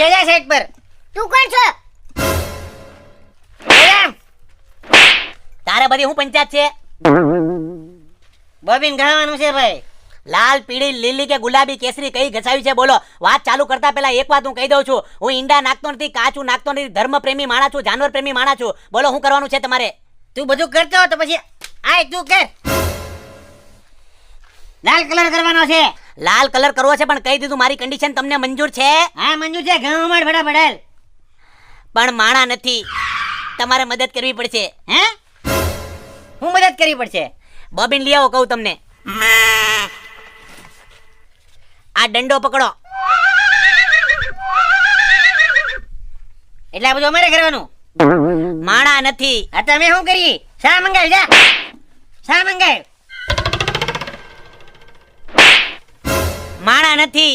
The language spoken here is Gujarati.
લે જા સાઈડ પર. તું કોણ છો? તારે બધી હું પંચાયત છે? બોબીન ઘાવાનું છે ભાઈ. લાલ, પીળી, લીલી કે ગુલાબી, કેસરી કઈ ઘસાવી છે બોલો? વાત ચાલુ કરતા પહેલા એક વાત હું કહી દઉં છું, હું ઈંડા નાખતો નથી, કાચું નાખતો નથી, ધર્મ પ્રેમી માણસ છું, જાનવર પ્રેમી માણસ છું. બોલો શું કરવાનું છે તમારે? તું બધું કરતો હો તો પછી આય તું કર. લાલ કલર કરવાનો છે. લાલ કલર કરવો છે પણ કહી દીધું મારી કન્ડિશન તમને મંજૂર છે? હા મંજૂર છે. ઘઉં માર ભડા ભડાલ. પણ માણા નથી, તમારે મદદ કરવી પડશે. હે હું મદદ કરવી પડશે? બોબીન લઈ આવો કહું તમને. આ દંડો પકડો. એટલે આ બધું અમારે કરવાનું? માણા નથી. આ તમે શું કરી? શા મંગાવ જા. શા મંગાવ? માણા નથી.